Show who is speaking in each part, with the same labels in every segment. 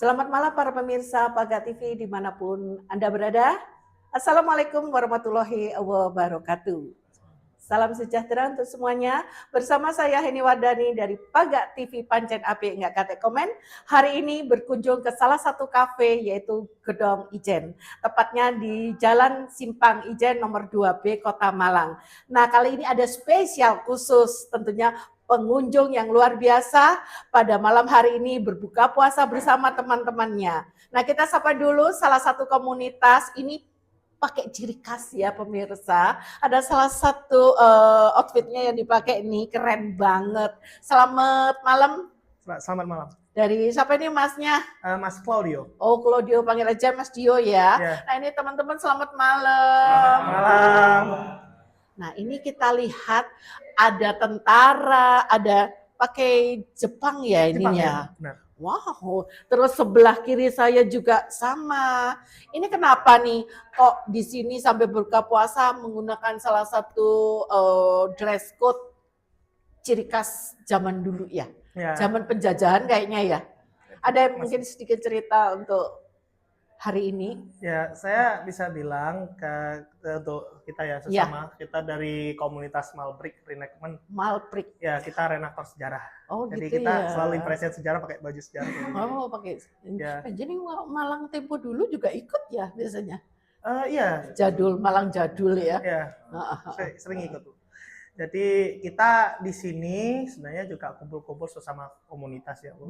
Speaker 1: Selamat malam para pemirsa Paga TV dimanapun Anda berada. Assalamualaikum warahmatullahi wabarakatuh. Salam sejahtera untuk semuanya. Bersama saya Heni Wardani dari Paga TV Pancen Api Enggak Kate Komen. Hari ini berkunjung ke salah satu kafe yaitu Gedong Ijen. Tepatnya di Jalan Simpang Ijen nomor 2B Kota Malang. Nah, kali ini ada spesial khusus tentunya pengunjung yang luar biasa pada malam hari ini berbuka puasa bersama teman-temannya. Nah, kita sapa dulu salah satu komunitas ini pakai ciri khas ya pemirsa. Ada salah satu outfitnya yang dipakai ini keren banget. Selamat malam.
Speaker 2: Selamat malam.
Speaker 1: Dari siapa ini masnya?
Speaker 2: Mas Claudio.
Speaker 1: Oh, Claudio, panggil aja Mas Dio ya.
Speaker 2: Yeah.
Speaker 1: Nah, ini teman-teman selamat malam.
Speaker 2: Malam.
Speaker 1: Nah, ini kita lihat ada tentara, ada pakai Jepang ya ininya.
Speaker 2: Benar.
Speaker 1: Wow, terus sebelah kiri saya juga sama. Ini kenapa nih kok di sini sampai berbuka puasa menggunakan salah satu dress code ciri khas zaman dulu ya? Zaman penjajahan kayaknya ya. Ada yang mungkin sedikit cerita untuk hari ini?
Speaker 2: Ya, saya bisa bilang untuk kita ya sesama kita dari komunitas Malprik Reenactment.
Speaker 1: Malprik.
Speaker 2: Ya, kita reenaktor sejarah.
Speaker 1: Oh,
Speaker 2: jadi
Speaker 1: gitu
Speaker 2: kita
Speaker 1: ya.
Speaker 2: selalu impresi sejarah pakai baju sejarah.
Speaker 1: Oh, pakai.
Speaker 2: Ya.
Speaker 1: Jadi Malang Tempo dulu juga ikut ya biasanya?
Speaker 2: Iya.
Speaker 1: Jadul, Malang jadul ya.
Speaker 2: Iya. Sering ikut tuh. Jadi kita di sini sebenarnya juga kumpul-kumpul sesama komunitas ya, Bu.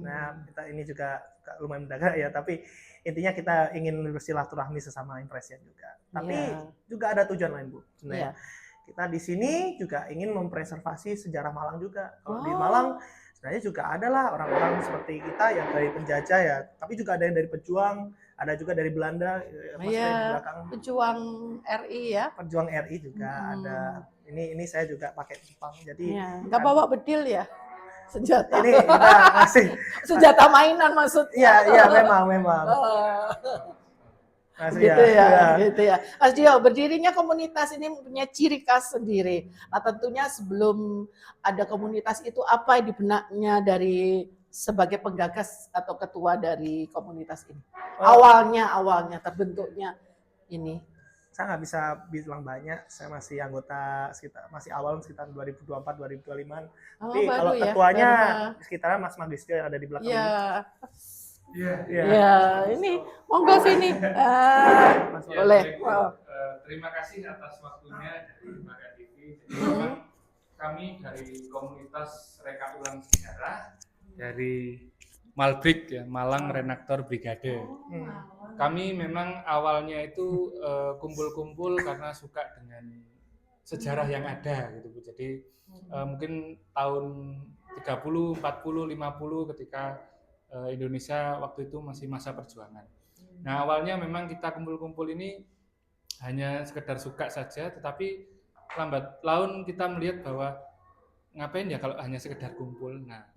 Speaker 2: Nah, kita ini juga lumayan mendadak ya, tapi intinya kita ingin bersilaturahmi sesama impresian juga. Tapi juga ada tujuan lain, Bu. Sebenarnya kita di sini juga ingin mempreservasi sejarah Malang juga. Kalau di Malang sebenarnya juga ada lah orang-orang seperti kita yang dari penjajah ya, tapi juga ada yang dari pejuang, ada juga dari Belanda,
Speaker 1: di belakang. Pejuang RI ya.
Speaker 2: Pejuang RI juga ada. Ini saya juga pakai Jepang. Jadi
Speaker 1: nggak bawa bedil ya? Senjata.
Speaker 2: Ini kita masih
Speaker 1: senjata mainan maksudnya.
Speaker 2: Iya, memang.
Speaker 1: Gitu ya. Mas Dio, berdirinya komunitas ini punya ciri khas sendiri. Nah, tentunya sebelum ada komunitas itu apa di benaknya dari sebagai penggagas atau ketua dari komunitas ini? Awalnya terbentuknya ini.
Speaker 2: Saya nggak bisa bilang banyak, saya masih anggota masih awal sekitar 2024-2025. Tapi kalau ketuanya sekitarnya Mas Magistri yang ada di belakang ini.
Speaker 3: Iya.
Speaker 1: Ini monggo sini. Boleh.
Speaker 3: Terima kasih atas waktunya dari Paga TV. Jadi memang kami dari komunitas reka ulang sejarah dari Malbrik ya, Malang Reenaktor Brigade. Kami memang awalnya itu kumpul-kumpul karena suka dengan sejarah yang ada gitu Bu. Jadi mungkin tahun 30, 40, 50 ketika Indonesia waktu itu masih masa perjuangan. Nah, awalnya memang kita kumpul-kumpul ini hanya sekedar suka saja, tetapi lambat laun kita melihat bahwa ngapain ya kalau hanya sekedar kumpul. Nah,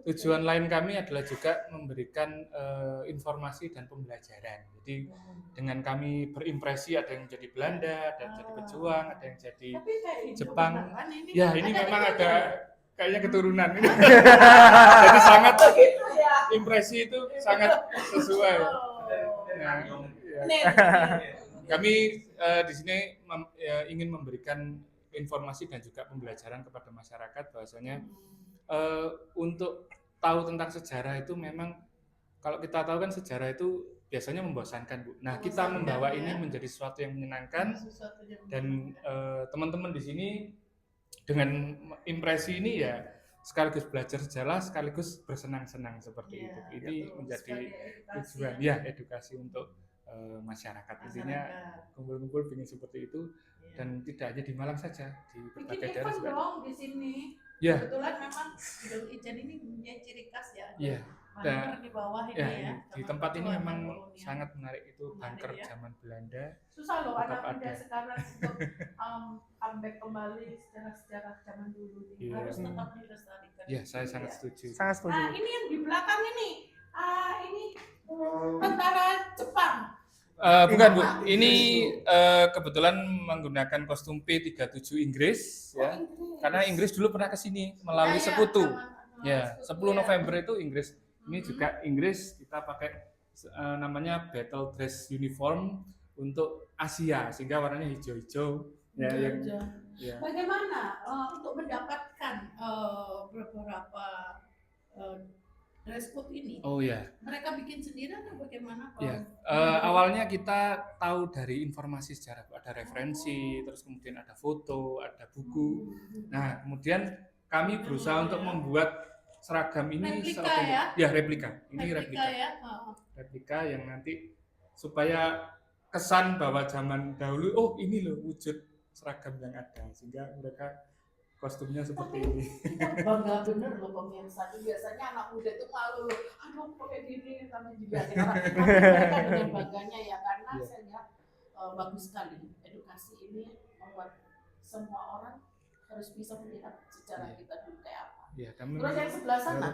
Speaker 3: tujuan lain kami adalah juga memberikan informasi dan pembelajaran. Jadi dengan kami berimpresi ada yang jadi Belanda, ada yang jadi pejuang, ada yang jadi Jepang. Ya, ini memang ada kayaknya keturunan. Jadi sangat impresi itu sangat sesuai. Nah, kami di sini ingin memberikan informasi dan juga pembelajaran kepada masyarakat bahwasanya untuk tahu tentang sejarah itu memang kalau kita tahu kan sejarah itu biasanya membosankan Bu. Nah, kita membawa ini menjadi sesuatu yang menyenangkan dan teman-teman di sini dengan impresi ini ya sekaligus belajar sejarah sekaligus bersenang-senang seperti itu. Ini menjadi tujuan edukasi untuk masyarakat. Intinya kumpul-kumpul ingin seperti itu. Dan tidak hanya di Malang saja, di berbagai daerah juga.
Speaker 1: Di sini.
Speaker 2: Ya.
Speaker 1: Kebetulan memang Gedong Ijen ini punya ciri khas ya.
Speaker 2: Iya.
Speaker 1: Dan di bawah ini ya.
Speaker 2: Di tempat ini memang sangat menarik itu bunker zaman Belanda.
Speaker 1: Susah loh anak muda sekarang untuk comeback kembali sejarah zaman dulu ini. Harus tetap dilestarikan.
Speaker 2: Iya, saya sangat setuju.
Speaker 1: Nah, ini yang di belakang ini. Ini tentara Jepang.
Speaker 2: Bukan Bu, ini kebetulan menggunakan kostum P37 Inggris ya. Karena Inggris dulu pernah ke sini melalui sekutu. Ya, 10 November itu Inggris
Speaker 3: Ini juga Inggris kita pakai namanya battle dress uniform untuk Asia sehingga warnanya hijau-hijau. Ya, yang, ya.
Speaker 1: Bagaimana untuk mendapatkan beberapa dress code ini?
Speaker 3: Oh ya.
Speaker 1: Mereka bikin sendiri atau bagaimana?
Speaker 3: Ya. Awalnya kita tahu dari informasi sejarah, ada referensi, terus kemudian ada foto, ada buku. Nah, kemudian kami berusaha untuk membuat seragam ini
Speaker 1: replika ya?
Speaker 3: Replika. Ini replika.
Speaker 1: Ya?
Speaker 3: Replika yang nanti supaya kesan bahwa zaman dahulu, oh ini loh wujud seragam yang ada, sehingga mereka kostumnya seperti ini.
Speaker 1: Bangga bener loh pemirsa. Biasanya anak muda itu malu loh, aduh pakai gini kami juga. Mereka dengan bangganya ya, karena saya lihat bagus sekali edukasi ini membuat semua orang harus bisa melihat sejarah kita dulu kayak apa.
Speaker 3: Ya,
Speaker 1: terus yang sebelah sana?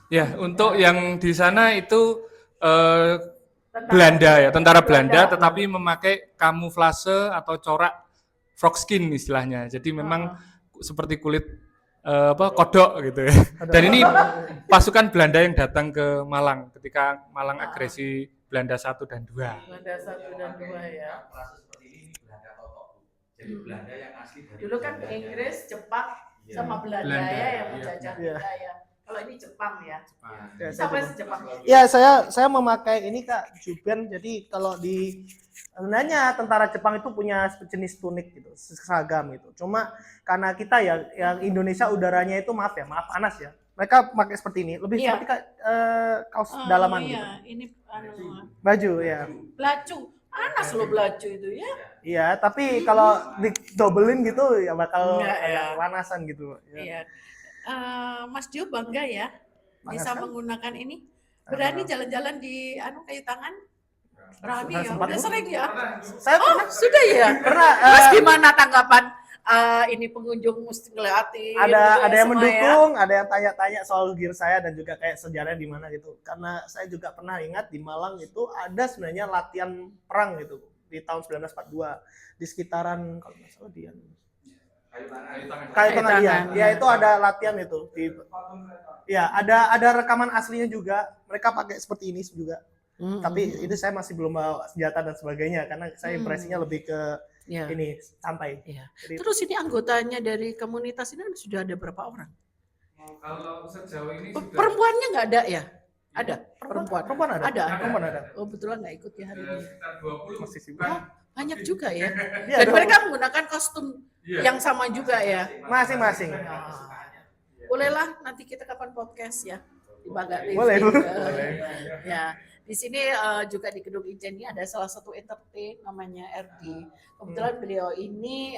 Speaker 3: Ya, untuk yang di sana itu Belanda ya, tentara Belanda, tetapi memakai kamuflase atau corak frog skin istilahnya. Jadi memang seperti kulit kodok gitu ya. Dan ini pasukan Belanda yang datang ke Malang ketika Malang agresi Belanda 1 dan 2.
Speaker 1: Belanda 1 dan 2 ya.
Speaker 4: Seperti ini Belanda totok. Jadi Belanda yang asli dari
Speaker 1: dulu kan Inggris, Jepang sama Belanda ya yang menjajah kita ya. Kalau ini Jepang ya. Sampai Jepang.
Speaker 2: Ya, saya memakai ini Kak, juben. Jadi kalau di sebenarnya tentara Jepang itu punya jenis tunik gitu, seragam gitu. Cuma karena kita ya yang Indonesia udaranya itu maaf panas ya. Mereka pakai seperti ini, lebih seperti kaos dalaman gitu.
Speaker 1: Ini
Speaker 2: baju ya.
Speaker 1: Belacu. Panas loh belacu itu ya.
Speaker 2: Iya, tapi kalau didobelin gitu ya bakal panasan gitu.
Speaker 1: Iya. Mas Jo bangga ya bisa menggunakan ini. Berani jalan-jalan di kayu tangan? Berani ya, udah sering ya?
Speaker 2: Saya pernah.
Speaker 1: Sudah ya?
Speaker 2: Pernah.
Speaker 1: Mas gimana tanggapan ini pengunjung mesti ngeliatin?
Speaker 2: Ada yang mendukung, ada yang tanya-tanya soal gear saya dan juga kayak sejarahnya di mana gitu. Karena saya juga pernah ingat di Malang itu ada sebenarnya latihan perang gitu di tahun 1942 di sekitaran kalau nggak salah dia kayu tangan ya itu ada latihan itu ya ada rekaman aslinya juga, mereka pakai seperti ini juga. Tapi itu saya masih belum bawa senjata dan sebagainya karena saya impresinya lebih ke ini santai.
Speaker 1: Jadi, terus ini anggotanya dari komunitas ini sudah ada berapa orang?
Speaker 3: Kalau sejauh ini
Speaker 1: perempuannya nggak ada ya? Ada perempuan
Speaker 2: ada.
Speaker 1: Oh betulan nggak ikut ya hari ini.
Speaker 3: Sekitar 20
Speaker 2: masih sibuk.
Speaker 1: Banyak juga ya. Dan mereka menggunakan kostum yang sama juga ya.
Speaker 2: Masing-masing.
Speaker 1: Bolehlah nanti kita kapan podcast ya di Bangga TV.
Speaker 2: Boleh.
Speaker 1: Ya, di sini juga di Gedung Ijen ini ada salah satu entertain namanya RD. Kebetulan beliau ini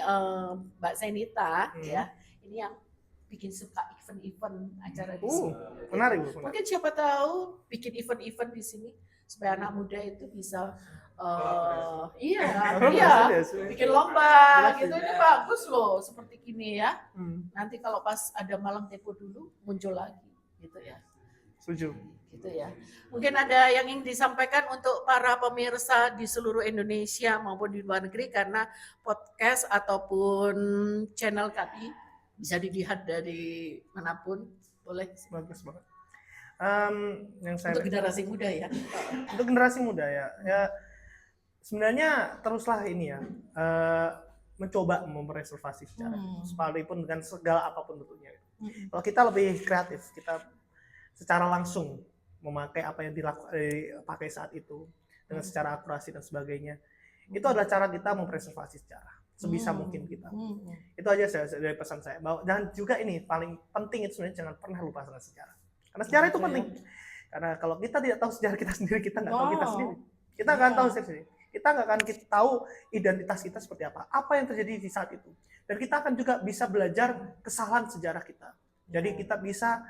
Speaker 1: Mbak Senita ya. Ini yang bikin suka event-event acara di sini.
Speaker 2: Menarik, Bu.
Speaker 1: Mungkin siapa tahu bikin event-event di sini supaya anak muda itu bisa bikin lomba gitu. Ini bagus loh seperti gini ya. Nanti kalau pas ada Malang Tempo dulu muncul lagi gitu ya.
Speaker 2: Setuju.
Speaker 1: Gitu ya. Mungkin ada yang ingin disampaikan untuk para pemirsa di seluruh Indonesia maupun di luar negeri, karena podcast ataupun channel kami bisa dilihat dari manapun. Boleh.
Speaker 2: Bagus banget. Yang saya
Speaker 1: untuk generasi muda ya.
Speaker 2: Untuk generasi muda ya sebenarnya teruslah ini ya mencoba mempreservasi sejarah sekalipun dengan segala apapun bentuknya. Kalau kita lebih kreatif, kita secara langsung memakai apa yang dipakai saat itu dengan secara akurasi dan sebagainya, itu adalah cara kita mempreservasi sejarah sebisa mungkin kita. Itu aja dari pesan saya. Dan juga ini paling penting itu sebenarnya jangan pernah lupa dengan sejarah. Karena sejarah itu penting. Karena kalau kita tidak tahu sejarah kita sendiri, kita nggak tahu kita sendiri. Kita nggak akan tahu sendiri. Kita nggak akan tahu identitas kita seperti apa yang terjadi di saat itu. Dan kita akan juga bisa belajar kesalahan sejarah kita. Jadi kita bisa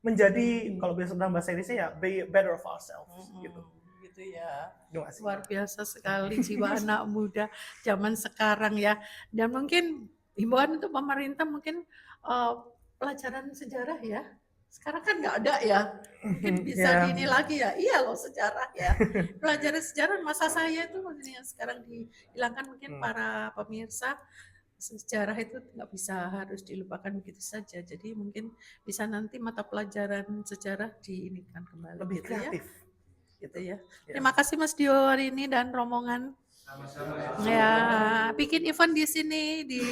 Speaker 2: menjadi, kalau biasa dalam bahasa Indonesia ya, be better of ourselves gitu.
Speaker 1: Gitu ya.
Speaker 2: Luar
Speaker 1: biasa sekali jiwa anak muda zaman sekarang ya. Dan mungkin himbauan untuk pemerintah mungkin pelajaran sejarah ya. Sekarang kan nggak ada ya, mungkin bisa ini lagi ya. Iya loh sejarah ya. Pelajaran sejarah masa saya itu yang sekarang dihilangkan, mungkin para pemirsa sejarah itu nggak bisa harus dilupakan begitu saja. Jadi mungkin bisa nanti mata pelajaran sejarah diinikan kembali
Speaker 2: Lebih
Speaker 1: gitu ya.
Speaker 2: kreatif.
Speaker 1: Gitu ya. Terima kasih Mas Dio hari ini dan rombongan.
Speaker 3: Sama-sama.
Speaker 1: Ya, bikin event di sini di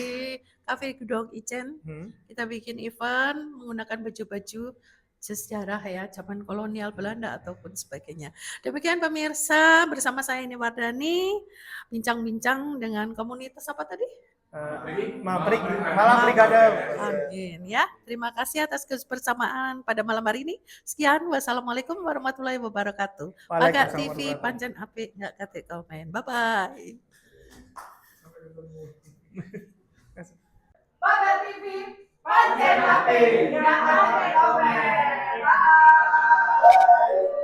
Speaker 1: Cafe Gedong Ijen. Kita bikin event menggunakan baju-baju sejarah ya, zaman kolonial Belanda ataupun sebagainya. Demikian pemirsa, bersama saya Eni Wardani, bincang-bincang dengan komunitas apa tadi?
Speaker 2: Mabrik, Malang Brigade.
Speaker 1: Amin ya. Terima kasih atas kebersamaan pada malam hari ini. Sekian, wassalamualaikum warahmatullahi wabarakatuh. Baga TV pancen apik nggak kate komen. Bye bye. Baga TV pancen apik nggak kate komen. Bye.